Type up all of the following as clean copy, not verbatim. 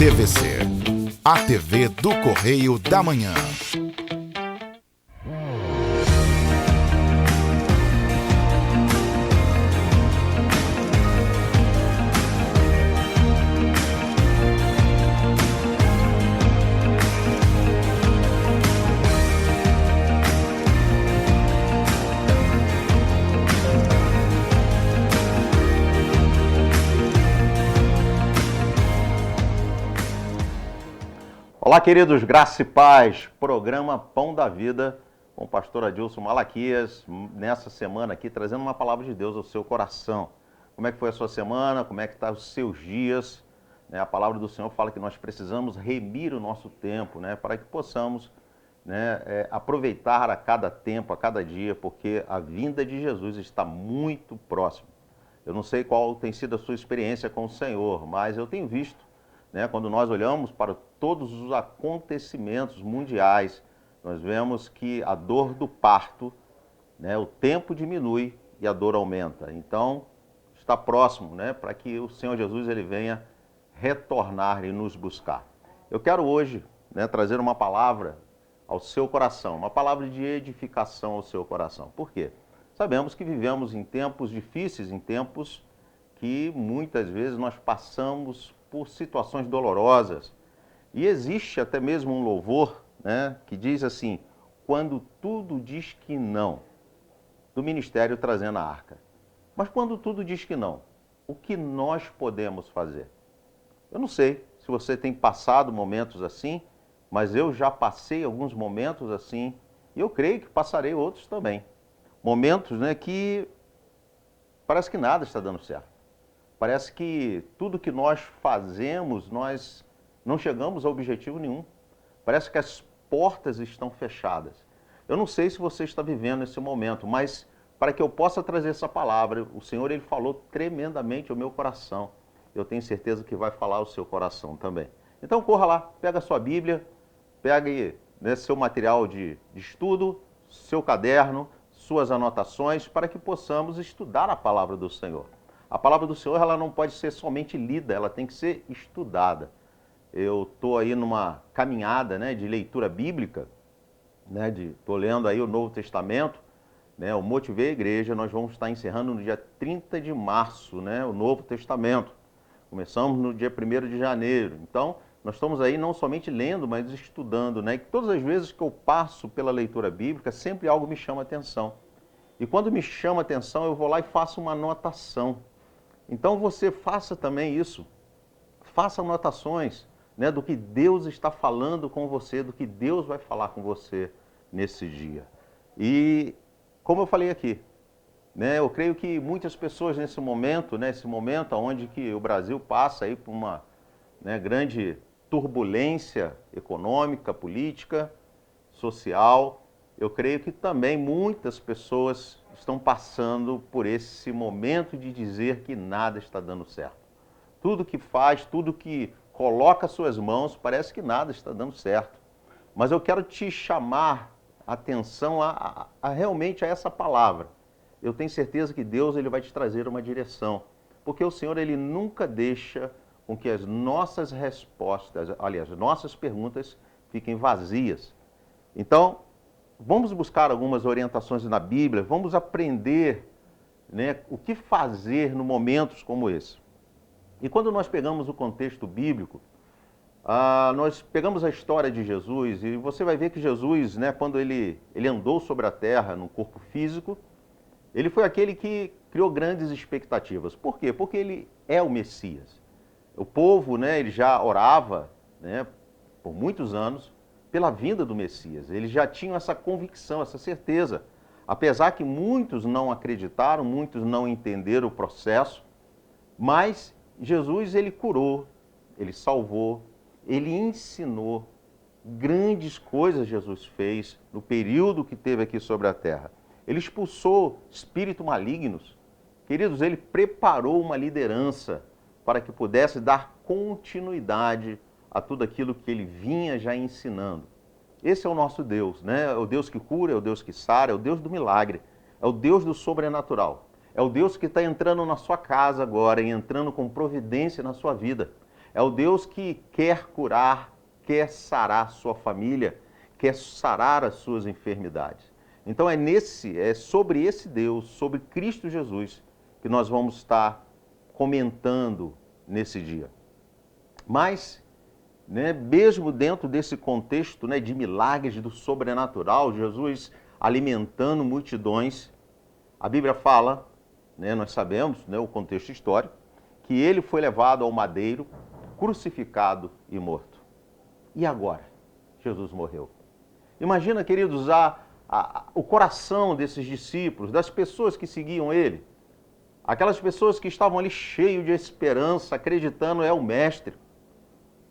TVC, a TV do Correio da Manhã. Olá, queridos, graça e paz, programa Pão da Vida, com o pastor Adilson Malaquias, nessa semana aqui, trazendo uma palavra de Deus ao seu coração. Como é que foi a sua semana? Como é que estão os seus dias? A palavra do Senhor fala que nós precisamos remir o nosso tempo, para que possamos aproveitar a cada tempo, a cada dia, porque a vinda de Jesus está muito próxima. Eu não sei qual tem sido a sua experiência com o Senhor, mas eu tenho visto, quando nós olhamos para todos os acontecimentos mundiais, nós vemos que a dor do parto, o tempo diminui e a dor aumenta. Então, está próximo, para que o Senhor Jesus ele venha retornar e nos buscar. Eu quero hoje trazer uma palavra ao seu coração, uma palavra de edificação ao seu coração. Por quê? Sabemos que vivemos em tempos difíceis, em tempos que muitas vezes nós passamos por situações dolorosas. E existe até mesmo um louvor, que diz assim: quando tudo diz que não, do ministério trazendo a arca. Mas quando tudo diz que não, o que nós podemos fazer? Eu não sei se você tem passado momentos assim, mas eu já passei alguns momentos assim, e eu creio que passarei outros também. Momentos que parece que nada está dando certo. Parece que tudo que nós fazemos, nós não chegamos a objetivo nenhum. Parece que as portas estão fechadas. Eu não sei se você está vivendo esse momento, mas para que eu possa trazer essa palavra, o Senhor ele falou tremendamente ao meu coração. Eu tenho certeza que vai falar ao seu coração também. Então corra lá, pega a sua Bíblia, pegue seu material de estudo, seu caderno, suas anotações, para que possamos estudar a palavra do Senhor. A palavra do Senhor ela não pode ser somente lida, ela tem que ser estudada. Eu estou aí numa caminhada de leitura bíblica, estou lendo aí o Novo Testamento, o Motivei a Igreja, nós vamos estar encerrando no dia 30 de março, o Novo Testamento. Começamos no dia 1º de janeiro. Então, nós estamos aí não somente lendo, mas estudando, E todas as vezes que eu passo pela leitura bíblica, sempre algo me chama a atenção. E quando me chama a atenção, eu vou lá e faço uma anotação. Então você faça também isso, faça anotações do que Deus está falando com você, do que Deus vai falar com você nesse dia. E como eu falei aqui, eu creio que muitas pessoas nesse momento, onde que o Brasil passa aí por uma grande turbulência econômica, política, social, eu creio que também muitas pessoas estão passando por esse momento de dizer que nada está dando certo. Tudo que faz, tudo que coloca suas mãos, parece que nada está dando certo. Mas eu quero te chamar a atenção realmente a essa palavra. Eu tenho certeza que Deus ele vai te trazer uma direção, porque o Senhor ele nunca deixa com que as nossas respostas, aliás, nossas perguntas fiquem vazias. Então, vamos buscar algumas orientações na Bíblia, vamos aprender o que fazer em momentos como esse. E quando nós pegamos o contexto bíblico, nós pegamos a história de Jesus e você vai ver que Jesus, quando ele andou sobre a terra no corpo físico, ele foi aquele que criou grandes expectativas. Por quê? Porque ele é o Messias. O povo, ele já orava, por muitos anos, pela vinda do Messias. Eles já tinham essa convicção, essa certeza. Apesar que muitos não acreditaram, muitos não entenderam o processo, mas Jesus, ele curou, ele salvou, ele ensinou. Grandes coisas Jesus fez no período que teve aqui sobre a terra. Ele expulsou espíritos malignos. Queridos, ele preparou uma liderança para que pudesse dar continuidade a tudo aquilo que ele vinha já ensinando. Esse é o nosso Deus, É o Deus que cura, é o Deus que sara, é o Deus do milagre, é o Deus do sobrenatural. É o Deus que está entrando na sua casa agora e entrando com providência na sua vida. É o Deus que quer curar, quer sarar sua família, quer sarar as suas enfermidades. Então é sobre esse Deus, sobre Cristo Jesus, que nós vamos estar comentando nesse dia. Mas, né, mesmo dentro desse contexto, né, de milagres do sobrenatural, Jesus alimentando multidões, a Bíblia fala, né, nós sabemos, né, o contexto histórico, que ele foi levado ao madeiro, crucificado e morto. E agora? Jesus morreu. Imagina, queridos, o coração desses discípulos, das pessoas que seguiam ele, aquelas pessoas que estavam ali cheios de esperança, acreditando é o Mestre.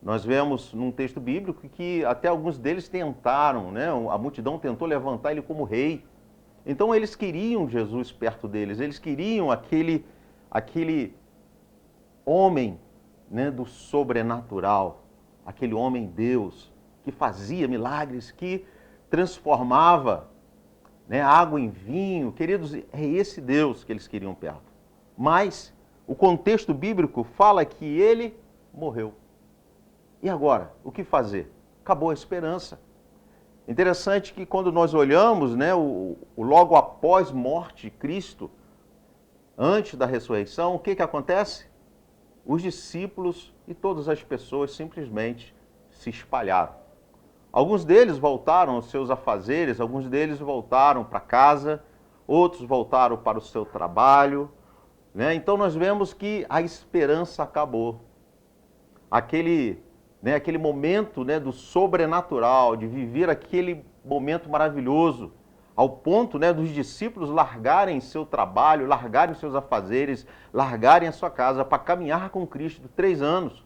Nós vemos num texto bíblico que até alguns deles tentaram, né? A multidão tentou levantar ele como rei. Então eles queriam Jesus perto deles, eles queriam aquele homem, né, do sobrenatural, aquele homem Deus, que fazia milagres, que transformava, né, água em vinho. Queridos, é esse Deus que eles queriam perto. Mas o contexto bíblico fala que ele morreu. E agora, o que fazer? Acabou a esperança. Interessante que quando nós olhamos, né, o logo após morte de Cristo, antes da ressurreição, o que acontece? Os discípulos e todas as pessoas simplesmente se espalharam. Alguns deles voltaram aos seus afazeres, alguns deles voltaram para casa, outros voltaram para o seu trabalho, né? Então nós vemos que a esperança acabou. Aquele momento, né, do sobrenatural, de viver aquele momento maravilhoso, ao ponto, né, dos discípulos largarem seu trabalho, largarem seus afazeres, largarem a sua casa para caminhar com Cristo 3 anos.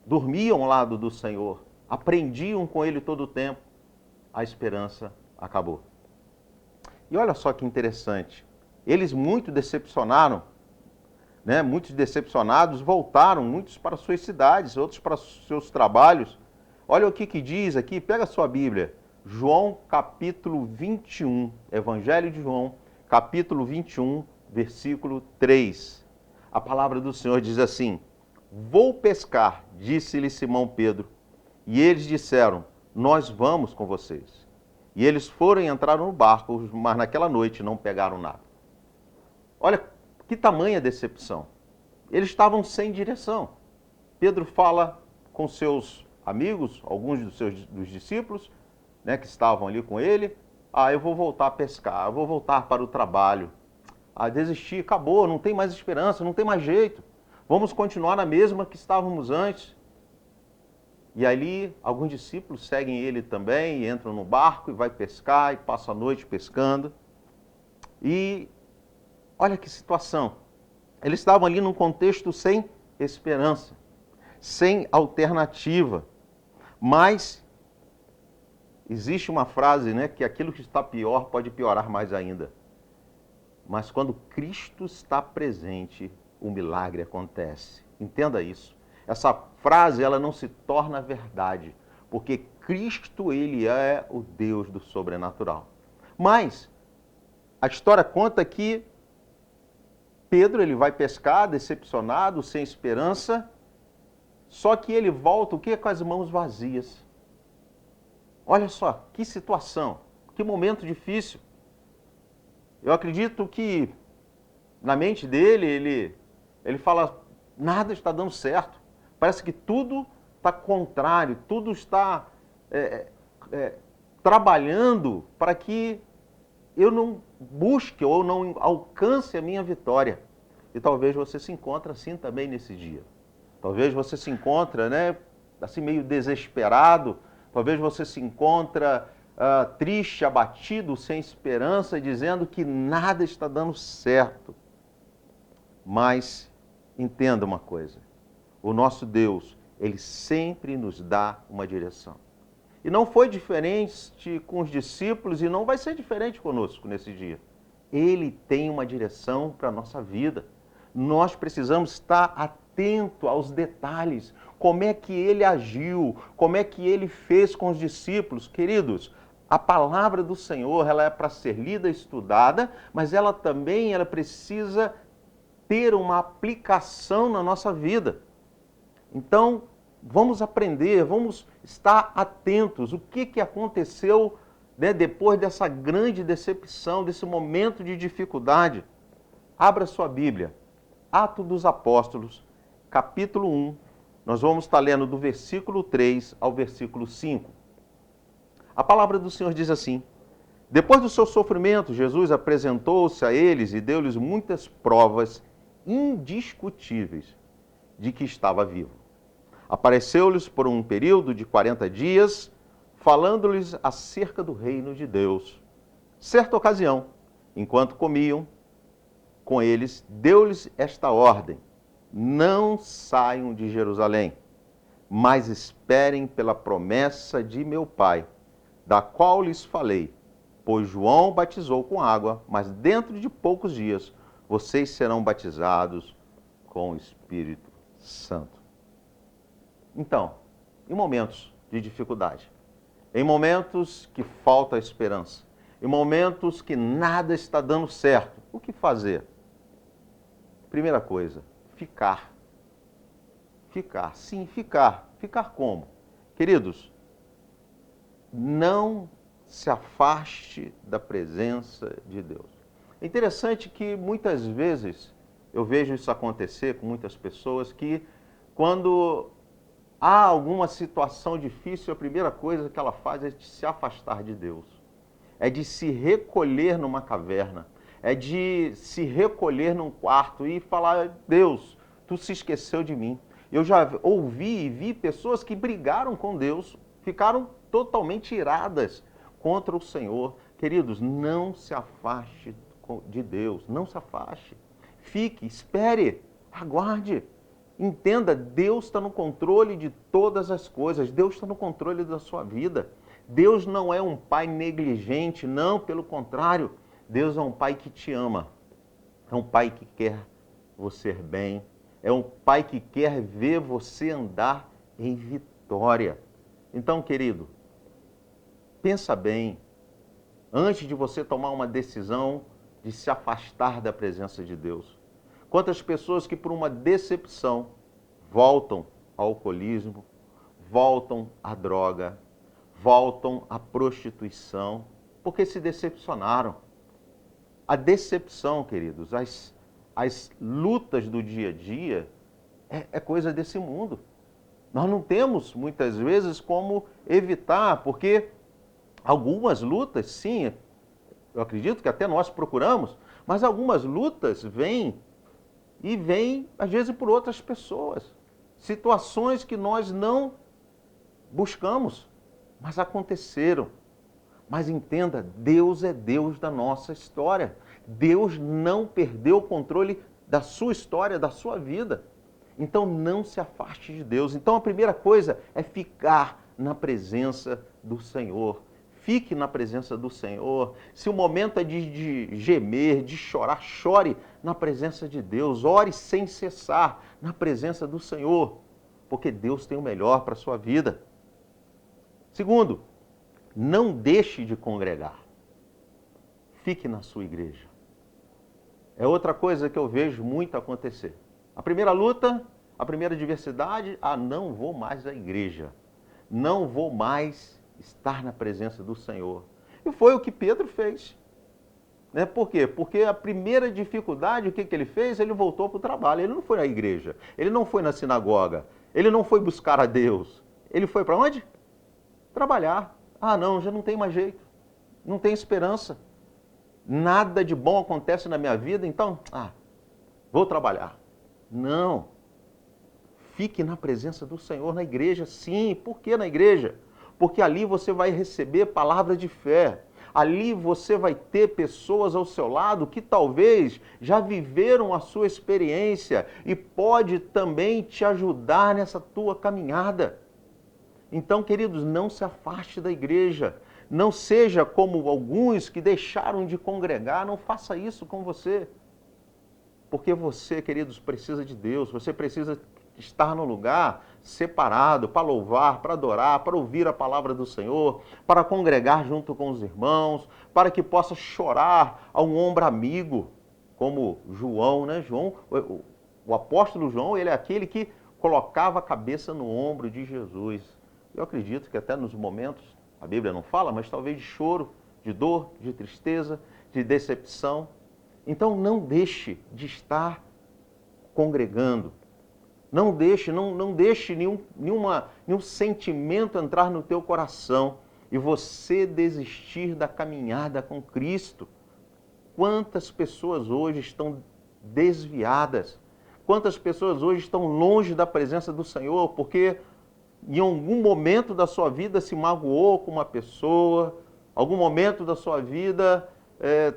Dormiam ao lado do Senhor, aprendiam com Ele todo o tempo. A esperança acabou. E olha só que interessante, eles muito decepcionaram, né? Muitos decepcionados voltaram, muitos para suas cidades, outros para seus trabalhos. Olha o que diz aqui, pega a sua Bíblia, João capítulo 21, Evangelho de João, capítulo 21, versículo 3. A palavra do Senhor diz assim: vou pescar, disse-lhe Simão Pedro. E eles disseram, nós vamos com vocês. E eles foram e entraram no barco, mas naquela noite não pegaram nada. Olha que tamanha decepção. Eles estavam sem direção. Pedro fala com seus amigos, alguns dos discípulos, né, que estavam ali com ele. Eu vou voltar a pescar, eu vou voltar para o trabalho. Desisti, acabou, não tem mais esperança, não tem mais jeito. Vamos continuar na mesma que estávamos antes. E ali, alguns discípulos seguem ele também, e entram no barco e vai pescar, e passa a noite pescando. E olha que situação. Eles estavam ali num contexto sem esperança, sem alternativa. Mas existe uma frase, né, que aquilo que está pior pode piorar mais ainda. Mas quando Cristo está presente, o milagre acontece. Entenda isso. Essa frase, ela não se torna verdade, porque Cristo, ele é o Deus do sobrenatural. Mas a história conta que Pedro, ele vai pescar, decepcionado, sem esperança, só que ele volta, o quê? Com as mãos vazias. Olha só, que situação, que momento difícil. Eu acredito que na mente dele, ele fala, nada está dando certo. Parece que tudo está contrário, tudo está trabalhando para que eu não busque ou não alcance a minha vitória. E talvez você se encontre assim também nesse dia. Talvez você se encontre, né, assim meio desesperado, talvez você se encontre triste, abatido, sem esperança, dizendo que nada está dando certo. Mas entenda uma coisa, o nosso Deus, ele sempre nos dá uma direção. E não foi diferente com os discípulos e não vai ser diferente conosco nesse dia. Ele tem uma direção para a nossa vida. Nós precisamos estar atento aos detalhes. Como é que ele agiu? Como é que ele fez com os discípulos? Queridos, a palavra do Senhor, ela é para ser lida e estudada, mas ela precisa ter uma aplicação na nossa vida. Então, vamos aprender, vamos estar atentos. O que aconteceu, né, depois dessa grande decepção, desse momento de dificuldade? Abra sua Bíblia, Atos dos Apóstolos, capítulo 1. Nós vamos estar lendo do versículo 3 ao versículo 5. A palavra do Senhor diz assim: depois do seu sofrimento, Jesus apresentou-se a eles e deu-lhes muitas provas indiscutíveis de que estava vivo. Apareceu-lhes por um período de 40 dias, falando-lhes acerca do reino de Deus. Certa ocasião, enquanto comiam com eles, deu-lhes esta ordem: não saiam de Jerusalém, mas esperem pela promessa de meu Pai, da qual lhes falei. Pois João batizou com água, mas dentro de poucos dias vocês serão batizados com o Espírito Santo. Então, em momentos de dificuldade, em momentos que falta esperança, em momentos que nada está dando certo, o que fazer? Primeira coisa, ficar. Ficar, sim, ficar. Ficar como? Queridos, não se afaste da presença de Deus. É interessante que muitas vezes eu vejo isso acontecer com muitas pessoas que quando há alguma situação difícil, a primeira coisa que ela faz é de se afastar de Deus. É de se recolher numa caverna. É de se recolher num quarto e falar: Deus, tu se esqueceu de mim. Eu já ouvi e vi pessoas que brigaram com Deus, ficaram totalmente iradas contra o Senhor. Queridos, não se afaste de Deus, não se afaste. Fique, espere, aguarde. Entenda, Deus está no controle de todas as coisas, Deus está no controle da sua vida. Deus não é um pai negligente, não, pelo contrário, Deus é um pai que te ama, é um pai que quer você bem, é um pai que quer ver você andar em vitória. Então, querido, pensa bem, antes de você tomar uma decisão de se afastar da presença de Deus. Quantas pessoas que por uma decepção voltam ao alcoolismo, voltam à droga, voltam à prostituição, porque se decepcionaram. A decepção, queridos, as lutas do dia a dia é coisa desse mundo. Nós não temos, muitas vezes, como evitar, porque algumas lutas, sim, eu acredito que até nós procuramos, mas algumas lutas vêm, às vezes, por outras pessoas. Situações que nós não buscamos, mas aconteceram. Mas entenda, Deus é Deus da nossa história. Deus não perdeu o controle da sua história, da sua vida. Então não se afaste de Deus. Então a primeira coisa é ficar na presença do Senhor. Fique na presença do Senhor. Se o momento é de gemer, de chorar, chore na presença de Deus. Ore sem cessar na presença do Senhor, porque Deus tem o melhor para a sua vida. Segundo, não deixe de congregar. Fique na sua igreja. É outra coisa que eu vejo muito acontecer. A primeira luta, a primeira adversidade, não vou mais à igreja. Não vou mais estar na presença do Senhor. E foi o que Pedro fez. Né? Por quê? Porque a primeira dificuldade, o que ele fez? Ele voltou para o trabalho. Ele não foi na igreja. Ele não foi na sinagoga. Ele não foi buscar a Deus. Ele foi para onde? Trabalhar. Não, já não tem mais jeito. Não tem esperança. Nada de bom acontece na minha vida, então, vou trabalhar. Não. Fique na presença do Senhor na igreja, sim. Por que na igreja? Porque ali você vai receber palavra de fé. Ali você vai ter pessoas ao seu lado que talvez já viveram a sua experiência e pode também te ajudar nessa tua caminhada. Então, queridos, não se afaste da igreja. Não seja como alguns que deixaram de congregar. Não faça isso com você. Porque você, queridos, precisa de Deus. Você precisa estar no lugar separado para louvar, para adorar, para ouvir a palavra do Senhor, para congregar junto com os irmãos, para que possa chorar a um ombro amigo, como João, né? O apóstolo João, ele é aquele que, colocava a cabeça no ombro de Jesus. Eu acredito que até nos momentos, a Bíblia não fala, mas talvez de choro, de dor, de tristeza, de decepção. Então não deixe de estar congregando. Não deixe nenhum sentimento entrar no teu coração e você desistir da caminhada com Cristo. Quantas pessoas hoje estão desviadas? Quantas pessoas hoje estão longe da presença do Senhor porque em algum momento da sua vida se magoou com uma pessoa, algum momento da sua vida,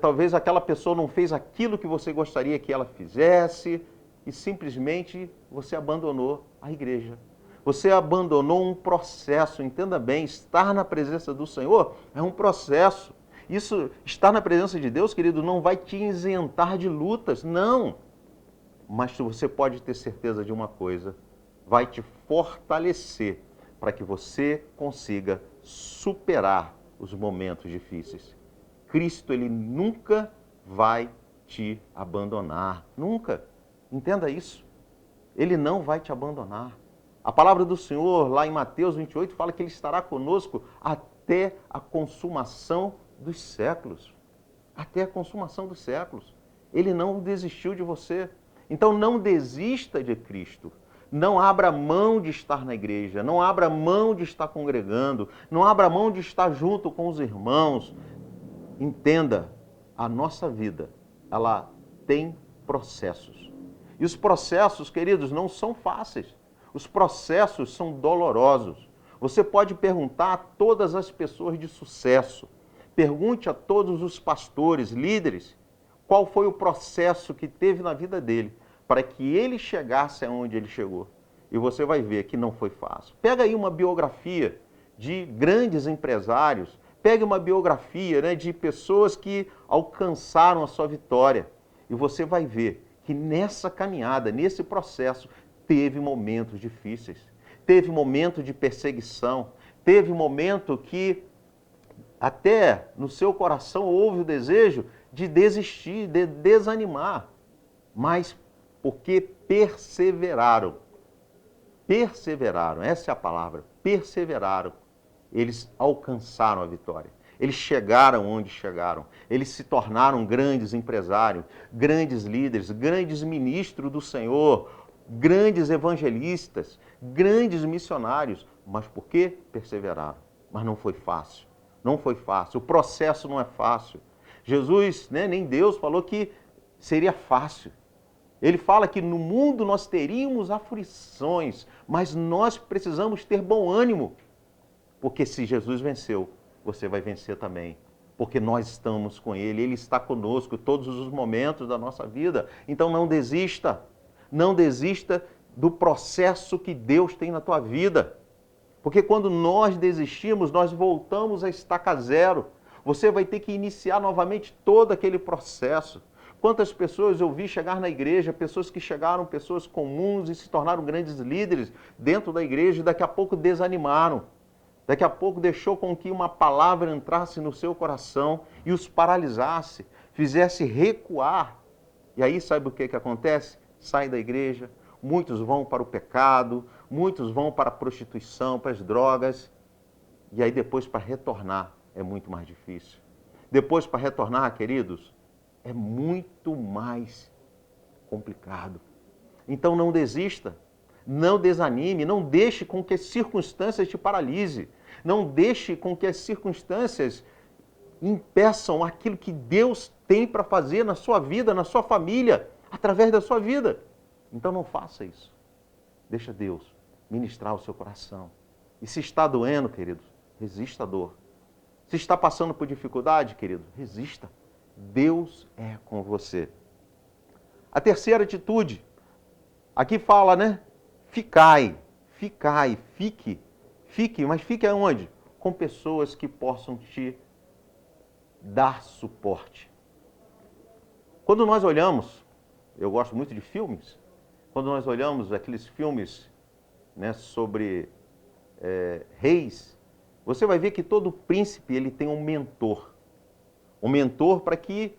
talvez aquela pessoa não fez aquilo que você gostaria que ela fizesse e simplesmente você abandonou a igreja. Você abandonou um processo, entenda bem, estar na presença do Senhor é um processo. Isso, estar na presença de Deus, querido, não vai te isentar de lutas, não. Mas você pode ter certeza de uma coisa, vai te fortalecer para que você consiga superar os momentos difíceis. Cristo, ele nunca vai te abandonar, nunca. Entenda isso. Ele não vai te abandonar. A palavra do Senhor, lá em Mateus 28, fala que ele estará conosco até a consumação dos séculos. Até a consumação dos séculos. Ele não desistiu de você. Então não desista de Cristo. Não abra mão de estar na igreja. Não abra mão de estar congregando. Não abra mão de estar junto com os irmãos. Entenda, a nossa vida, ela tem processos. E os processos, queridos, não são fáceis. Os processos são dolorosos. Você pode perguntar a todas as pessoas de sucesso. Pergunte a todos os pastores, líderes, qual foi o processo que teve na vida dele para que ele chegasse aonde ele chegou. E você vai ver que não foi fácil. Pega aí uma biografia de grandes empresários, pega uma biografia, de pessoas que alcançaram a sua vitória. E você vai ver que nessa caminhada, nesse processo, teve momentos difíceis, teve momento de perseguição, teve momento que até no seu coração houve o desejo de desistir, de desanimar, mas porque perseveraram, essa é a palavra, perseveraram, eles alcançaram a vitória. Eles chegaram onde chegaram. Eles se tornaram grandes empresários, grandes líderes, grandes ministros do Senhor, grandes evangelistas, grandes missionários. Mas por quê? Perseveraram. Mas não foi fácil. Não foi fácil. O processo não é fácil. Jesus, nem Deus, falou que seria fácil. Ele fala que no mundo nós teríamos aflições, mas nós precisamos ter bom ânimo. Porque se Jesus venceu, você vai vencer também, porque nós estamos com Ele, Ele está conosco todos os momentos da nossa vida. Então não desista do processo que Deus tem na tua vida, porque quando nós desistimos, nós voltamos a estaca zero. Você vai ter que iniciar novamente todo aquele processo. Quantas pessoas eu vi chegar na igreja, pessoas que chegaram, pessoas comuns e se tornaram grandes líderes dentro da igreja e daqui a pouco desanimaram. Daqui a pouco deixou com que uma palavra entrasse no seu coração e os paralisasse, fizesse recuar. E aí sabe o que acontece? Sai da igreja, muitos vão para o pecado, muitos vão para a prostituição, para as drogas. E aí depois para retornar é muito mais difícil. Depois para retornar, queridos, é muito mais complicado. Então não desista. Não desanime, não deixe com que as circunstâncias te paralise. Não deixe com que as circunstâncias impeçam aquilo que Deus tem para fazer na sua vida, na sua família, através da sua vida. Então não faça isso. Deixa Deus ministrar o seu coração. E se está doendo, querido, resista à dor. Se está passando por dificuldade, querido, resista. Deus é com você. A terceira atitude, aqui fala, Ficai, fique, mas fique aonde? Com pessoas que possam te dar suporte. Quando nós olhamos, eu gosto muito de filmes, quando nós olhamos aqueles filmes sobre reis, você vai ver que todo príncipe ele tem um mentor para que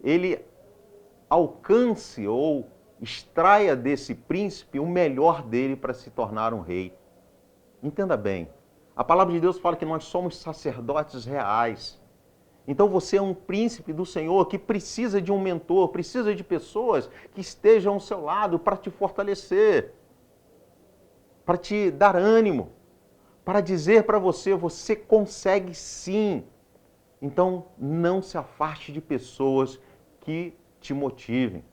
ele alcance ou extraia desse príncipe o melhor dele para se tornar um rei. Entenda bem, a palavra de Deus fala que nós somos sacerdotes reais. Então você é um príncipe do Senhor que precisa de um mentor, precisa de pessoas que estejam ao seu lado para te fortalecer, para te dar ânimo, para dizer para você, você consegue sim. Então não se afaste de pessoas que te motivem.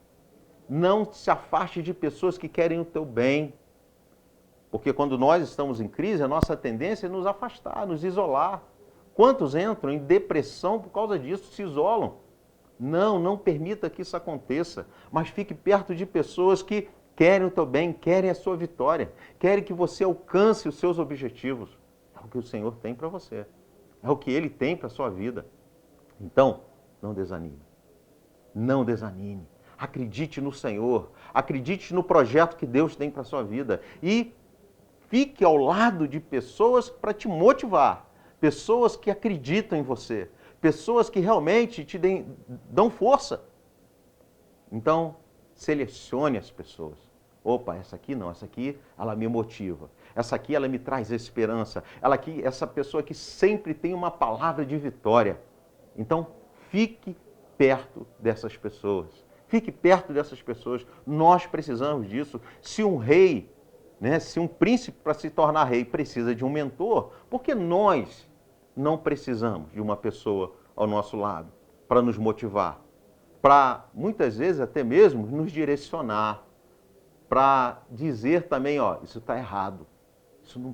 Não se afaste de pessoas que querem o teu bem. Porque quando nós estamos em crise, a nossa tendência é nos afastar, nos isolar. Quantos entram em depressão por causa disso, se isolam? Não permita que isso aconteça, mas fique perto de pessoas que querem o teu bem, querem a sua vitória, querem que você alcance os seus objetivos. É o que o Senhor tem para você, é o que Ele tem para a sua vida. Então, não desanime, não desanime. Acredite no Senhor, acredite no projeto que Deus tem para a sua vida e fique ao lado de pessoas para te motivar. Pessoas que acreditam em você, pessoas que realmente te dão força. Então, selecione as pessoas. Opa, essa aqui não, essa aqui ela me motiva. Essa aqui ela me traz esperança. Essa pessoa que sempre tem uma palavra de vitória. Então, fique perto dessas pessoas. Fique perto dessas pessoas. Nós precisamos disso. Se um rei, se um príncipe para se tornar rei precisa de um mentor, por que nós não precisamos de uma pessoa ao nosso lado para nos motivar, para muitas vezes até mesmo nos direcionar, para dizer também, isso está errado, isso não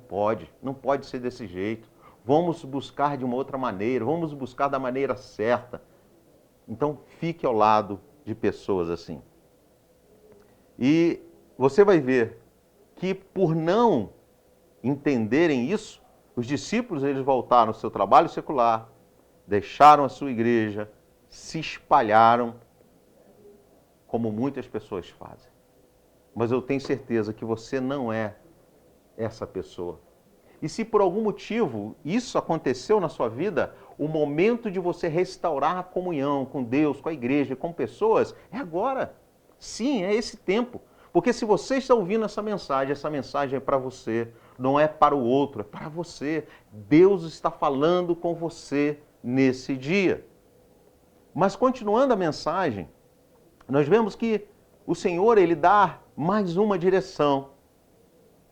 pode ser desse jeito, vamos buscar de uma outra maneira, vamos buscar da maneira certa. Então fique ao lado de pessoas assim. E você vai ver que por não entenderem isso, os discípulos eles voltaram ao seu trabalho secular, deixaram a sua igreja, se espalharam, como muitas pessoas fazem. Mas eu tenho certeza que você não é essa pessoa. E se por algum motivo isso aconteceu na sua vida, o momento de você restaurar a comunhão com Deus, com a igreja, com pessoas, é agora. Sim, é esse tempo. Porque se você está ouvindo essa mensagem é para você, não é para o outro, é para você. Deus está falando com você nesse dia. Mas continuando a mensagem, nós vemos que o Senhor, Ele dá mais uma direção.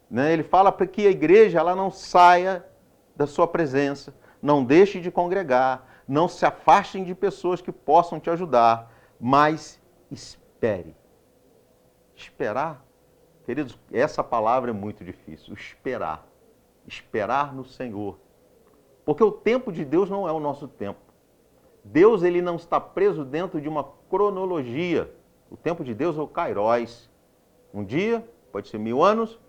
Ele fala para que a igreja ela não saia da sua presença, não deixe de congregar, não se afastem de pessoas que possam te ajudar, mas espere. Esperar, queridos, essa palavra é muito difícil, esperar. Esperar no Senhor. Porque o tempo de Deus não é o nosso tempo. Deus ele não está preso dentro de uma cronologia. O tempo de Deus é o Kairos. Um dia pode ser 1000 anos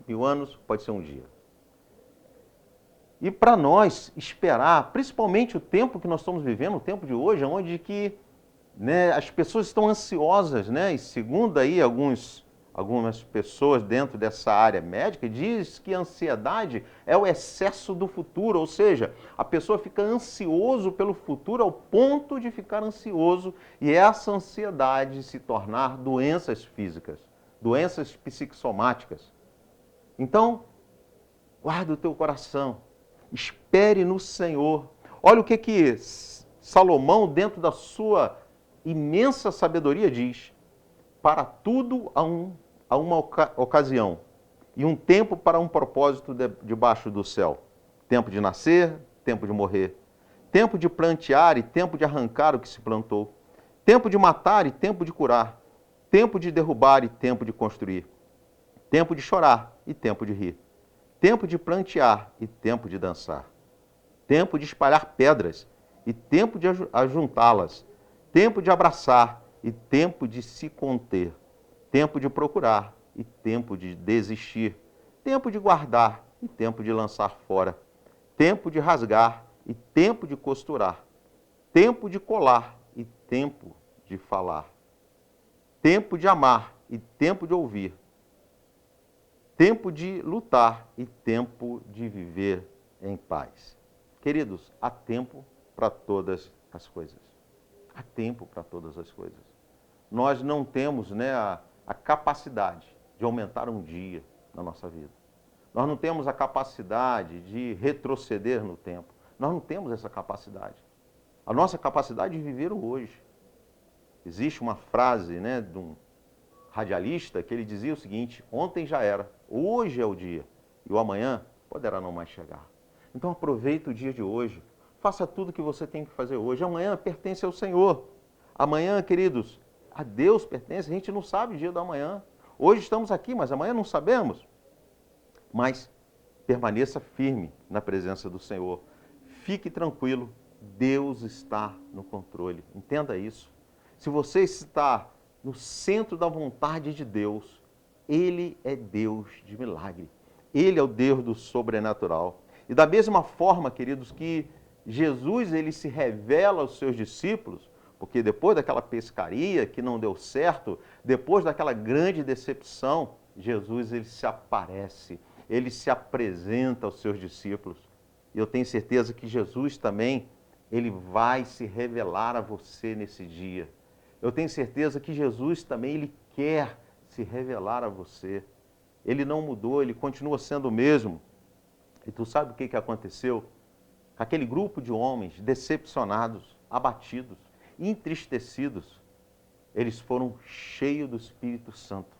pode ser um dia. E para nós esperar, principalmente o tempo que nós estamos vivendo, o tempo de hoje, onde que, as pessoas estão ansiosas, e segundo aí algumas pessoas dentro dessa área médica, diz que a ansiedade é o excesso do futuro, ou seja, a pessoa fica ansioso pelo futuro ao ponto de ficar ansioso e essa ansiedade se tornar doenças físicas, doenças psicossomáticas. Então, guarda o teu coração, espere no Senhor. Olha o que Salomão, dentro da sua imensa sabedoria, diz: para tudo há uma ocasião e um tempo para um propósito debaixo do céu. Tempo de nascer, tempo de morrer. Tempo de plantear e tempo de arrancar o que se plantou. Tempo de matar e tempo de curar. Tempo de derrubar e tempo de construir. Tempo de chorar e tempo de rir. Tempo de plantear e tempo de dançar. Tempo de espalhar pedras e tempo de ajuntá-las. Tempo de abraçar e tempo de se conter. Tempo de procurar e tempo de desistir. Tempo de guardar e tempo de lançar fora. Tempo de rasgar e tempo de costurar. Tempo de colar e tempo de falar. Tempo de amar e tempo de ouvir. Tempo de lutar e tempo de viver em paz. Queridos, há tempo para todas as coisas. Há tempo para todas as coisas. Nós não temos a a capacidade de aumentar um dia na nossa vida. Nós não temos a capacidade de retroceder no tempo. Nós não temos essa capacidade. A nossa capacidade de viver o hoje. Existe uma frase, né, de um radialista que ele dizia o seguinte: ontem já era, hoje é o dia e o amanhã poderá não mais chegar. Então aproveita o dia de hoje, faça tudo o que você tem que fazer hoje. Amanhã pertence ao Senhor. Amanhã, queridos, a Deus pertence, a gente não sabe o dia do amanhã. Hoje estamos aqui, mas amanhã não sabemos. Mas permaneça firme na presença do Senhor. Fique tranquilo, Deus está no controle. Entenda isso. Se você está no centro da vontade de Deus, Ele é Deus de milagre. Ele é o Deus do sobrenatural. E da mesma forma, queridos, que Jesus ele se revela aos seus discípulos, porque depois daquela pescaria que não deu certo, depois daquela grande decepção, Jesus ele se aparece, ele se apresenta aos seus discípulos. E eu tenho certeza que Jesus também, ele vai se revelar a você nesse dia. Eu tenho certeza que Jesus também, ele quer se revelar a você. Ele não mudou, ele continua sendo o mesmo. E tu sabe o que aconteceu? Aquele grupo de homens decepcionados, abatidos, entristecidos, eles foram cheios do Espírito Santo,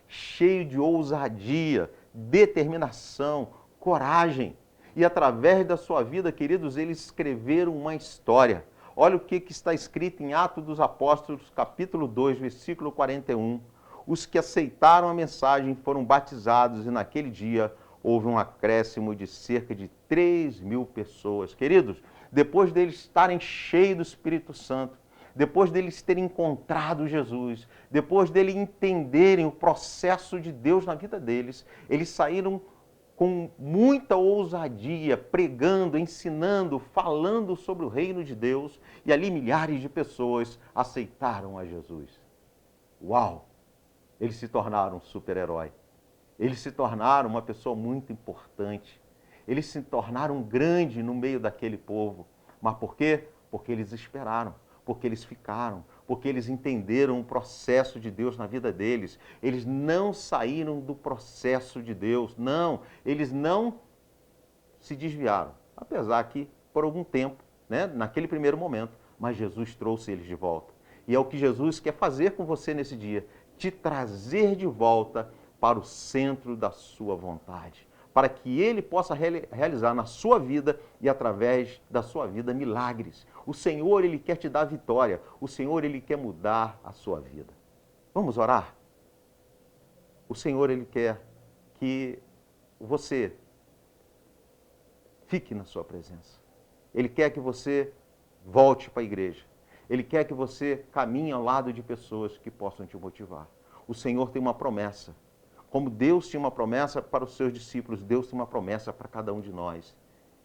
cheios de ousadia, determinação, coragem. E através da sua vida, queridos, eles escreveram uma história. Olha o que está escrito em Atos dos Apóstolos, capítulo 2, versículo 41. Os que aceitaram a mensagem foram batizados e naquele dia houve um acréscimo de cerca de 3.000 pessoas. Queridos, depois deles estarem cheios do Espírito Santo, depois deles terem encontrado Jesus, depois deles entenderem o processo de Deus na vida deles, eles saíram com muita ousadia, pregando, ensinando, falando sobre o reino de Deus, e ali milhares de pessoas aceitaram a Jesus. Uau! Eles se tornaram um super-herói. Eles se tornaram uma pessoa muito importante. Eles se tornaram grande no meio daquele povo. Mas por quê? Porque eles esperaram, porque eles ficaram, porque eles entenderam o processo de Deus na vida deles. Eles não saíram do processo de Deus, não. Eles não se desviaram, apesar que por algum tempo, né, naquele primeiro momento, mas Jesus trouxe eles de volta. E é o que Jesus quer fazer com você nesse dia, te trazer de volta para o centro da sua vontade, para que Ele possa realizar na sua vida e através da sua vida milagres. O Senhor, Ele quer te dar vitória. O Senhor, Ele quer mudar a sua vida. Vamos orar? O Senhor, Ele quer que você fique na sua presença. Ele quer que você volte para a igreja. Ele quer que você caminhe ao lado de pessoas que possam te motivar. O Senhor tem uma promessa. Como Deus tinha uma promessa para os seus discípulos, Deus tem uma promessa para cada um de nós.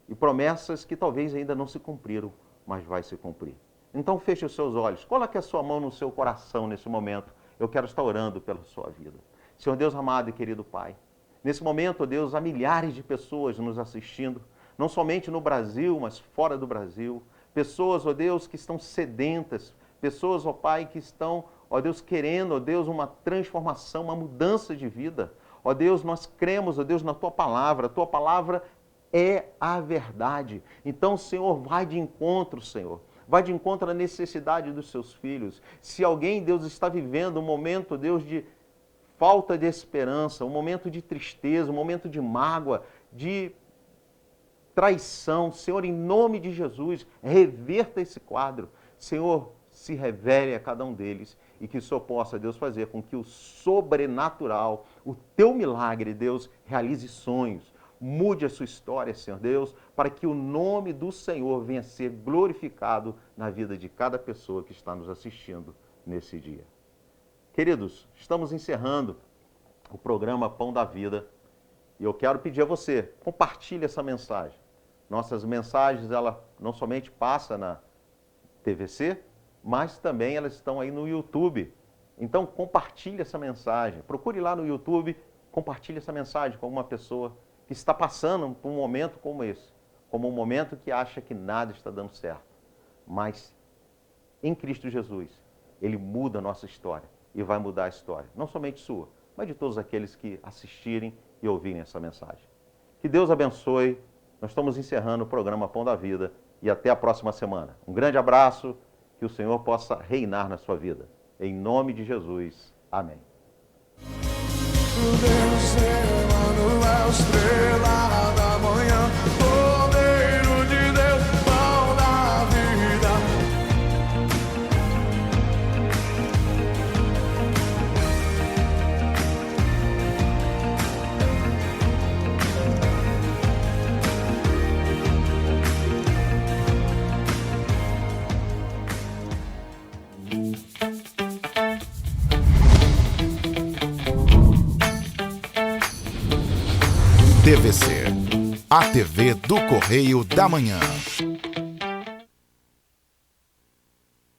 E promessas que talvez ainda não se cumpriram, mas vai se cumprir. Então feche os seus olhos, coloque a sua mão no seu coração nesse momento. Eu quero estar orando pela sua vida. Senhor Deus amado e querido Pai, nesse momento, ó Deus, há milhares de pessoas nos assistindo, não somente no Brasil, mas fora do Brasil. Pessoas, ó Deus, que estão sedentas, pessoas, ó Pai, que estão, ó Deus, querendo, ó Deus, uma transformação, uma mudança de vida. Ó Deus, nós cremos, ó Deus, na Tua Palavra. A Tua Palavra é a verdade. Então, Senhor, vai de encontro, Senhor. Vai de encontro à necessidade dos seus filhos. Se alguém, Deus, está vivendo um momento, Deus, de falta de esperança, um momento de tristeza, um momento de mágoa, de traição, Senhor, em nome de Jesus, reverta esse quadro. Senhor, se revele a cada um deles e que o Senhor possa, Deus, fazer com que o sobrenatural, o Teu milagre, Deus, realize sonhos, mude a sua história, Senhor Deus, para que o nome do Senhor venha a ser glorificado na vida de cada pessoa que está nos assistindo nesse dia. Queridos, estamos encerrando o programa Pão da Vida e eu quero pedir a você, compartilhe essa mensagem. Nossas mensagens, ela não somente passa na TVC, mas também elas estão aí no YouTube. Então, compartilhe essa mensagem. Procure lá no YouTube, compartilhe essa mensagem com uma pessoa que está passando por um momento como esse, como um momento que acha que nada está dando certo. Mas, em Cristo Jesus, Ele muda a nossa história. e vai mudar a história, não somente sua, mas de todos aqueles que assistirem e ouvirem essa mensagem. Que Deus abençoe. Nós estamos encerrando o programa Pão da Vida e até a próxima semana. Um grande abraço, que o Senhor possa reinar na sua vida. Em nome de Jesus. Amém. Deus, Emanuel, estrela da manhã, Cordeiro de Deus, pão da vida. TVC, a TV do Correio da Manhã.